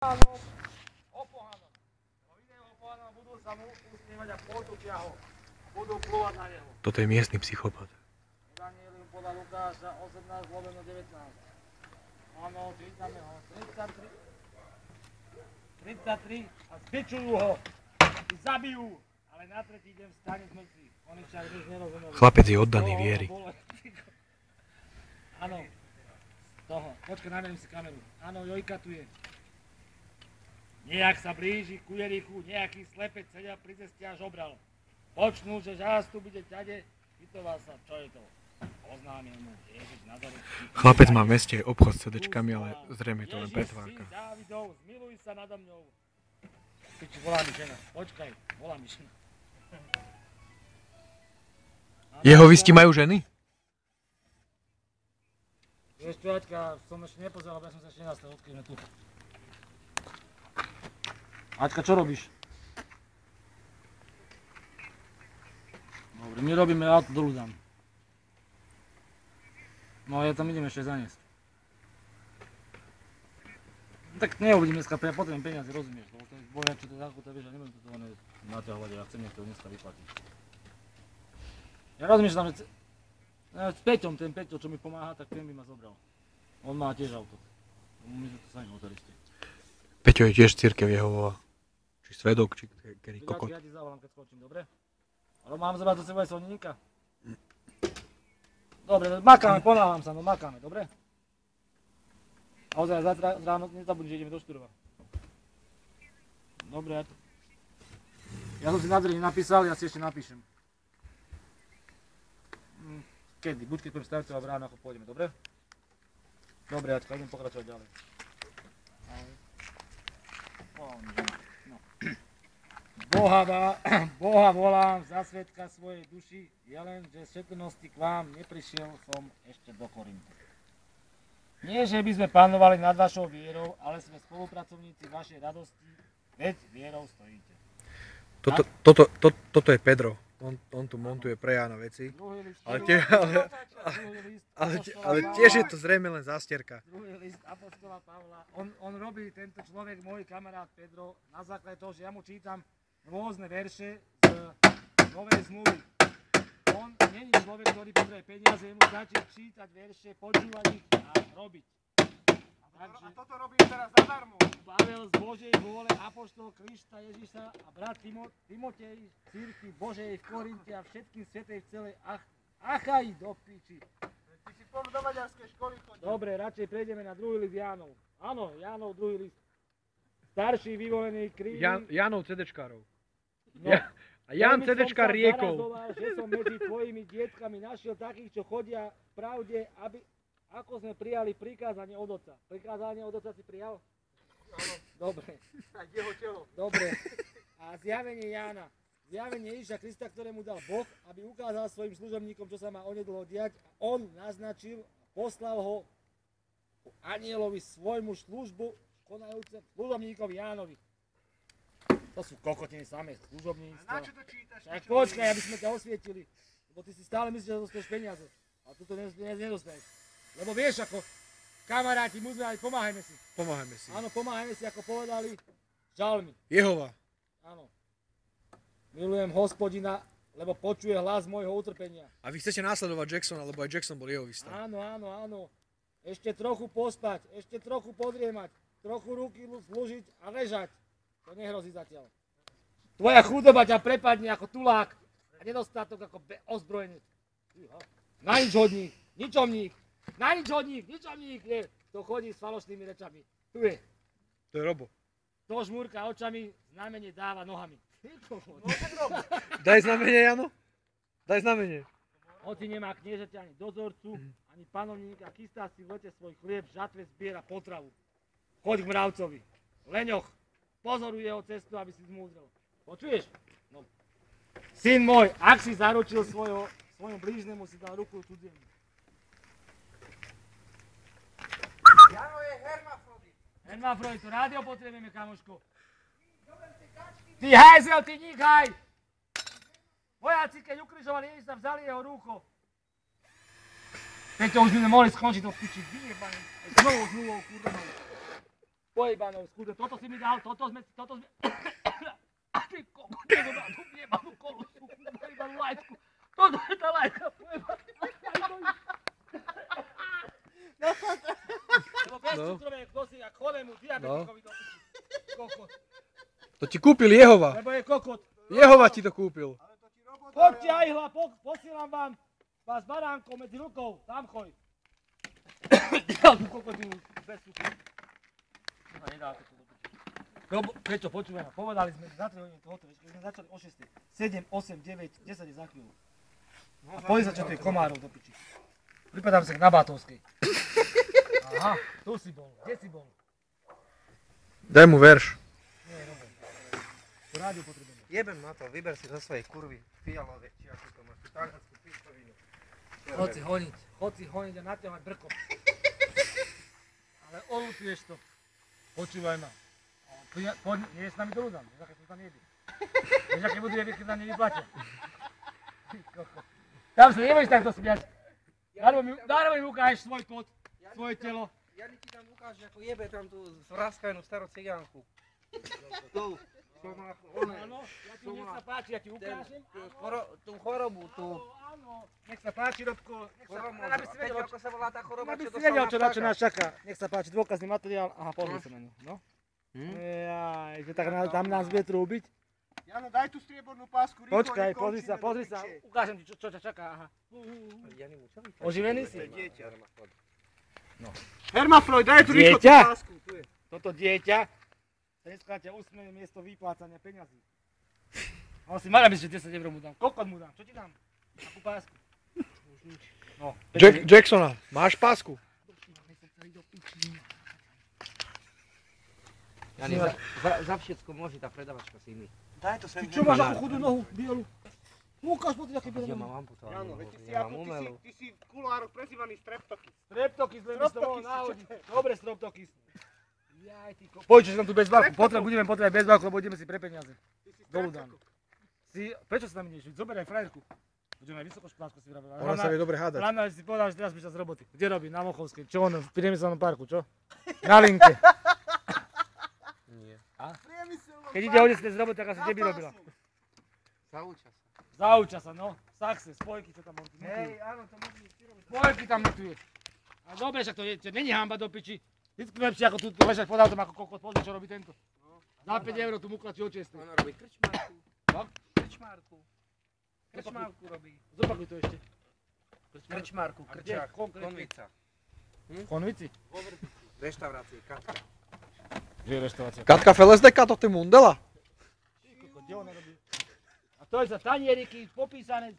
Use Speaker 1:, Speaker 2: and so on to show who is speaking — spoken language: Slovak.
Speaker 1: Opohanom. Ide opohanom, budú sa mu usmievať a potúčia ho. Budú plúvať na neho.
Speaker 2: Toto je miestny psychopat.
Speaker 1: Evangelium podľa Lukáša 18:19. Áno, čítame ho. 33 a zbičujú ho. I zabijú. Ale na tretí deň vstane z mŕtvych. Oni však nič nerozumeli.
Speaker 2: Chlapec je oddaný viery.
Speaker 1: Áno. Toho. Počkaj, namerím si kameru. Áno, Jojka tu je. Nejak sa blíži ku Jerichu, nejaký slepec sedel pri ceste a žobral. Počnú, že zástup ide ťade, pýtoval sa, čo je to. Oznámil mu Ježiš Nazaretský.
Speaker 2: Chlapec má v meste obchod s CD-čkami, ale zrejme je to len pretvárka.
Speaker 1: Ježiš, syn Dávidov, zmiluj sa nado mňou. Piči, volá mi žena. Počkaj, volá mi žena.
Speaker 2: Jeho visti majú ženy?
Speaker 1: Vieš čo, Aťka, som ešte nepozeral, lebo ja som sa ešte nenastal, odkedy sme tu. Aťka, čo robíš? Dobre, my robíme auto dolu dám. No ja tam idem ešte zaniesť. Tak neuvidím dneska, ja potrebujem peniaze, rozumieš, lebo to je boja, čo to je zákuta, vieš, a nebudem to naťahovať, ja chcem nech to dneska vyplatiť. Ja rozmýšľam, že s Peťom, ten Peťo, čo mi pomáha, tak ten by ma zobral. On má tiež auto. My sme to sami motoristi.
Speaker 2: Peťo je tiež cirkev Jehova. Či svedok, či kedy kokot.
Speaker 1: Ja ti zavolám, keď skočím, dobre? Ale mám zobrať do seba aj solníka? Dobre, makáme, ponáhľam sa, no makáme, dobre? A ozaj, zajtra ráno nezabudni, že ideme do Štúrova. Dobre, ja som si na dvere nenapísal, ja si ešte napíšem. Kedy? Buď keď budem staviteľa v ráno, ako pôjdeme, dobre? Dobre, Aťka, idem pokračovať ďalej. Boha volám za svedka svojej duši, je len, že z šetrnosti k vám neprišiel som ešte do Korintu. Nie, že by sme panovali nad vašou vierou, ale sme spolupracovníci vašej radosti, veď vierou stojíte.
Speaker 2: Toto je Pedro. On tu montuje pre Jána veci, ale tiež je to zrejme len zástierka.
Speaker 1: Druhý list apoštola Pavla, on robí, tento človek, môj kamarát Pedro, na základe toho, že ja mu čítam rôzne verše z Novej zmluvy. On nie je človek, ktorý potrebuje peniaze, mu stačí čítať verše, počúvať ich a robiť. A toto robím teraz zadarmo. Pavel z Božej vôle, apoštol Krista Ježiša a brat Timotej z cirkvi Božej v Korinte a všetkým svätej v celej Achaji do piči. Ty si do maďarskej školy chodil. Dobre, radšej prejdeme na druhý list Jánov. Áno, Jánov druhý list. Starší vyvolený krivý.
Speaker 2: Jánov CD-čkárov.
Speaker 1: No,
Speaker 2: a Ján CD-čkár riekov.
Speaker 1: Že som medzi tvojimi dietkami našiel takých, čo chodia v pravde, aby... Ako sme prijali prikázanie od Otca? Prikázanie od Otca si prijal? Áno. Dobre. A jeho telo. Dobre. A zjavenie Jána. Zjavenie Ježiša Krista, ktorému dal Boh, aby ukázal svojim služobníkom, čo sa má onedlho diať. On naznačil, poslal ho anielovi svojmu službu, konajúce služobníkovi Jánovi. To sú kokotiny samé služobníctva. A na čo to čítaš? Tak počkaj, aby sme ťa osvietili. Lebo ty si stále myslíš, že dostaneš peniaze. A tu to nedostaneš. Lebo vieš ako, kamaráti, musíme aj pomáhajme si.
Speaker 2: Pomáhajme si.
Speaker 1: Áno, pomáhajme si, ako povedali žalmy.
Speaker 2: Jehova.
Speaker 1: Áno. Milujem Hospodina, lebo počuje hlas môjho utrpenia.
Speaker 2: A vy chcete následovať Jacksona, lebo aj Jackson bol Jehovista.
Speaker 1: Áno. Ešte trochu pospať, ešte trochu podriemať, trochu ruky slúžiť a ležať. To nehrozí zatiaľ. Tvoja chudoba ťa prepadne ako tulák a nedostatok ako ozbrojenec. Na nič hodník, ničomník. Na ničomník, je. To chodí s falošnými rečami. Tu je.
Speaker 2: To je Robo.
Speaker 1: To žmúrka očami, znamenie dáva nohami.
Speaker 2: Daj znamenie, Jano. Daj znamenie.
Speaker 1: Hoci nemá kniežaťa ani dozorcu, ani panovníka, chystá si v lete svoj chlieb, v žatve zbiera potravu. Choď k mravcovi. Leňoch, pozoruj jeho cestu, aby si zmúdrel. Počuješ? No. Syn môj, ak si zaručil svojmu blížnemu, si dal ruku cudziemu. Jano je hermafrodit. Hermafrodit, to rádio potrebujeme, kamoško. Ty hajzel, ty níkhaj! Vojáci, keď ukrižovali Ježiša, vzali jeho rúcho. Peťo, už by sme mohli skončiť do piči, vyjebaný. S novou zmluvou, kurva. Pojebanou skúde, toto si mi dal, toto sme... A ty kokot, toto má tu jebanú kolosu, jebanú lajtku. Toto je tá lajtka, pojebaná. Lebo vieš, cukrovek nosí a chorému diabetikovi do piči. Kokot.
Speaker 2: To ti kúpil Jehova.
Speaker 1: Lebo je kokot.
Speaker 2: Jehova ti to kúpil.
Speaker 1: Poďte aj hla, posielam vám vás baránkom medzi rukou, tam choď. Dal tú kokotinu bez cukru. Nedáte to do piči. Prečo, počúvaj ma, povedali sme za 3 hodiny to hotové, keď sme začali o 6. 7, 8, 9, 10 je za chvíľu. A poď sa čo tu je komárov do piči. Pripadám sa na Bátovskej. Aha, tu si bol, kde si bol?
Speaker 2: Daj mu verš.
Speaker 1: Nie, dobre. To rádiu potrebujeme.
Speaker 3: Jebem na to, vyber si zo svojej kurvy fialové, či ako to máš, tú taliansku pičovinu.
Speaker 1: Chod si honiť a naťahovať brkom. Ale olutuješ to. Počúvaj ma. Poď, nie je s nami do Luzan, vieš, aké sú tam jedy. Vieš, aké budú jedy, keď nám nevyplatia. Tam sa nebudeš takto smiať. Darmo mi ukážeš svoj kód, svoje telo.
Speaker 3: Jani ti tam ukáže, ako jebe tam tú zvraskajnú starú cigánku. Tu,
Speaker 1: Áno, nech sa páči, ja ti ukážem.
Speaker 3: tú chorobu, tú...
Speaker 1: Áno, nech sa páči, Robko.
Speaker 3: Aby si vedel, ako sa volá tá choroba,
Speaker 1: Aby
Speaker 3: čo
Speaker 1: si vedel,
Speaker 3: dostal
Speaker 1: čo nás čaká. Nech sa páči, dôkazný materiál. Aha, pozri sa na ňu, no. Jaj, že tak tam nás vie trúbiť.
Speaker 4: Jano, daj tú striebornú pásku, rýchlo,
Speaker 1: Počkaj, pozri sa, ukážem ti, čo ťa čaká, aha. Oživený si?
Speaker 4: Hermafroj, daj tu rýchlo tú
Speaker 1: Dieťa?
Speaker 4: pásku. Tu je.
Speaker 1: Toto dieťa dneska ťa usmeje miesto vyplácania peňazí. A on si mala byť, že 10 eur mu dám. Koľko mu dám? Čo ti dám? Akú pásku? No,
Speaker 2: Jacksona, máš pásku?
Speaker 3: Jani, za všetko môže tá predavačka si my.
Speaker 4: Daj to sem.
Speaker 1: Čo máš akú chudú nohu, bielu? Ukáž po aké bielu
Speaker 3: Ja
Speaker 1: nohu.
Speaker 3: mám amputovanú.
Speaker 4: Jano, veď
Speaker 3: Ja mám umelú.
Speaker 4: ty si v kulároch prezývaný streptokys.
Speaker 1: Streptokys, len by si to mohol
Speaker 4: Streptokys,
Speaker 1: nahodiť. Dobre, streptokys. Jaj, ty Poď, čo si tam tu bez válku. Budeme potrebovať bez válku, lebo ideme si pre peniaze. Dolu dáme. Prečo sa tam ideš? Zoberaj frajerku. Budeme aj vysokoškolásku si vravela.
Speaker 2: Ona sa vie dobre hádať.
Speaker 1: Hlavne, že si povedal, že teraz prišiel z roboty. Kde robí? Na Mochovskej. Čo on? V priemyselnom parku, čo? Na linke.
Speaker 3: Nie.
Speaker 1: Keď ide hodne z roboty, tak asi kde by robila?
Speaker 3: Zauča sa.
Speaker 1: Zauča sa, no. Saxe, spojky, čo tam on mutujú.
Speaker 3: Hej, áno, to môžeš ty robiť.
Speaker 1: Spojky tam mutuje. A dobre, však to je, není hamba do piči. Vždycky lepšie ako tu ležať pod autom ako kokot. Pozri, čo robí tento. Za 5 eur tu muklačí očistý.
Speaker 3: Ona robí krčmárku.
Speaker 1: No?
Speaker 3: Krčmárku. Krčmárku robí.
Speaker 1: Zopakuj to ešte.
Speaker 3: Krčmárku,
Speaker 1: A kde?
Speaker 3: krčák, konvica.
Speaker 1: Konvici?
Speaker 3: V reštaurácii Katka.
Speaker 1: Kde je reštaurácia?
Speaker 2: Katka Felesdeka, to ty Mundela?
Speaker 1: Kde ona robí? A to je za tanieriky popísané